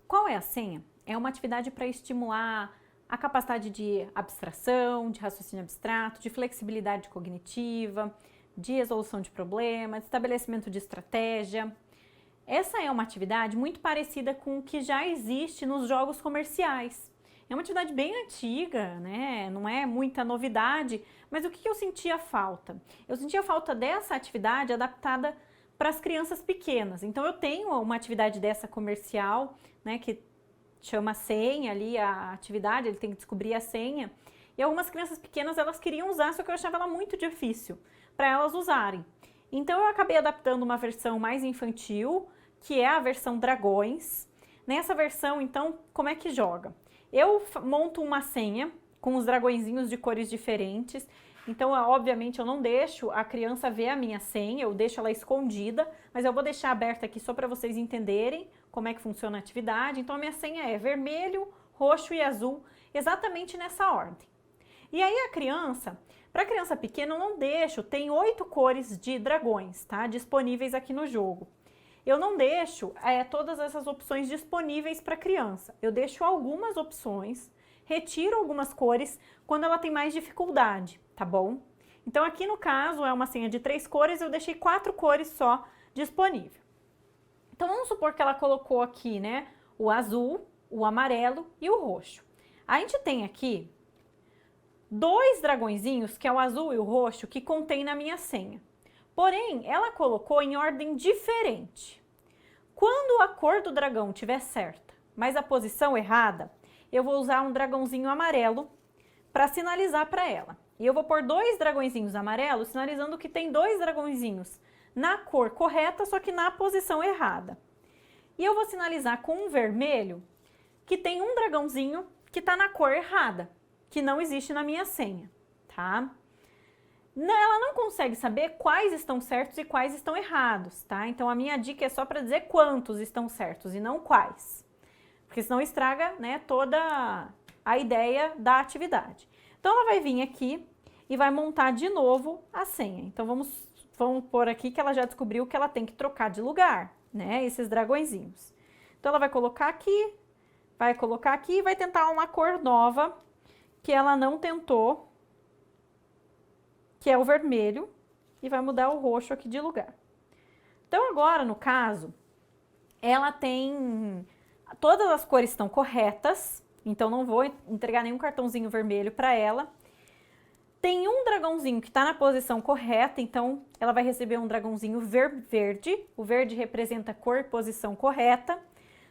Qual é a senha? É uma atividade para estimular a capacidade de abstração, de raciocínio abstrato, de flexibilidade cognitiva, de resolução de problemas, de estabelecimento de estratégia. Essa é uma atividade muito parecida com o que já existe nos jogos comerciais. É uma atividade bem antiga, né? Não é muita novidade, mas o que eu sentia falta? Eu sentia falta dessa atividade adaptada para as crianças pequenas. Então eu tenho uma atividade dessa comercial, né, que chama senha ali, a atividade, ele tem que descobrir a senha. E algumas crianças pequenas, elas queriam usar, só que eu achava ela muito difícil para elas usarem. Então eu acabei adaptando uma versão mais infantil, que é a versão Dragões. Nessa versão, então, como é que joga? Eu monto uma senha com os dragõezinhos de cores diferentes. Então, obviamente, eu não deixo a criança ver a minha senha, eu deixo ela escondida, mas eu vou deixar aberta aqui só para vocês entenderem como é que funciona a atividade. Então, a minha senha é vermelho, roxo e azul, exatamente nessa ordem. E aí a criança, para a criança pequena eu não deixo, tem 8 cores de dragões, tá? Disponíveis aqui no jogo. Eu não deixo todas essas opções disponíveis para a criança. Eu deixo algumas opções, retiro algumas cores quando ela tem mais dificuldade, tá bom? Então aqui no caso é uma senha de 3 cores, eu deixei 4 cores só disponível. Então vamos supor que ela colocou aqui, né, o azul, o amarelo e o roxo. A gente tem aqui 2 dragõezinhos, que é o azul e o roxo, que contém na minha senha. Porém, ela colocou em ordem diferente. Quando a cor do dragão estiver certa, mas a posição errada, eu vou usar um dragãozinho amarelo para sinalizar para ela. E eu vou pôr 2 dragõezinhos amarelos, sinalizando que tem 2 dragõezinhos na cor correta, só que na posição errada. E eu vou sinalizar com um vermelho que tem um dragãozinho que está na cor errada, que não existe na minha senha, tá? Ela não consegue saber quais estão certos e quais estão errados, tá? Então a minha dica é só para dizer quantos estão certos e não quais, porque senão estraga, né, toda a ideia da atividade. Então ela vai vir aqui e vai montar de novo a senha. Então vamos pôr aqui que ela já descobriu que ela tem que trocar de lugar, né, esses dragõezinhos. Então ela vai colocar aqui e vai tentar uma cor nova que ela não tentou, que é o vermelho, e vai mudar o roxo aqui de lugar. Então agora, no caso, ela tem... Todas as cores estão corretas, então não vou entregar nenhum cartãozinho vermelho para ela. Tem um dragãozinho que está na posição correta, então ela vai receber um dragãozinho verde. O verde representa cor e posição correta.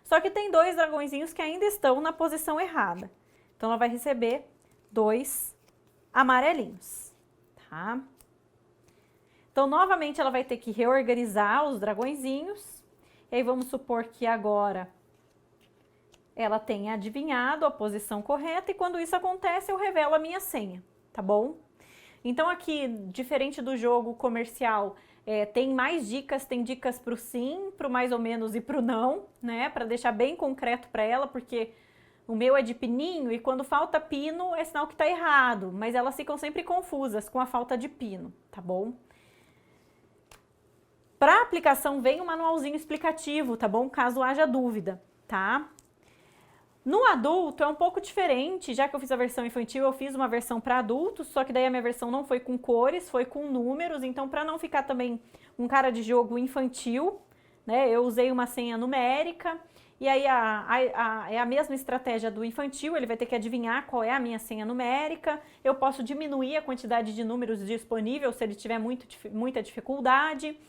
Só que tem 2 dragõezinhos que ainda estão na posição errada. Então ela vai receber 2 amarelinhos. Tá? Então, novamente, ela vai ter que reorganizar os dragõezinhos. E aí, vamos supor que agora ela tenha adivinhado a posição correta. E quando isso acontece, eu revelo a minha senha, tá bom? Então, aqui, diferente do jogo comercial, tem mais dicas. Tem dicas pro sim, pro mais ou menos e pro não, né? Para deixar bem concreto para ela, porque... O meu é de pininho e quando falta pino é sinal que tá errado, mas elas ficam sempre confusas com a falta de pino, tá bom? Para aplicação vem um manualzinho explicativo, tá bom? Caso haja dúvida, tá? No adulto é um pouco diferente, já que eu fiz a versão infantil, eu fiz uma versão para adultos, só que daí a minha versão não foi com cores, foi com números, então para não ficar também um cara de jogo infantil, né, eu usei uma senha numérica. E aí é a mesma estratégia do infantil, ele vai ter que adivinhar qual é a minha senha numérica. Eu posso diminuir a quantidade de números disponível se ele tiver muita dificuldade.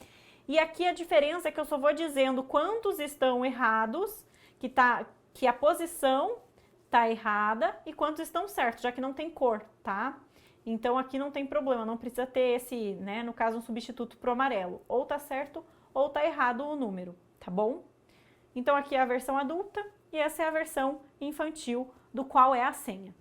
E aqui a diferença é que eu só vou dizendo quantos estão errados, que a posição está errada, e quantos estão certos, já que não tem cor, tá? Então aqui não tem problema, não precisa ter esse, né, no caso um substituto pro amarelo. Ou tá certo ou tá errado o número, tá bom? Então aqui é a versão adulta e essa é a versão infantil do qual é a senha.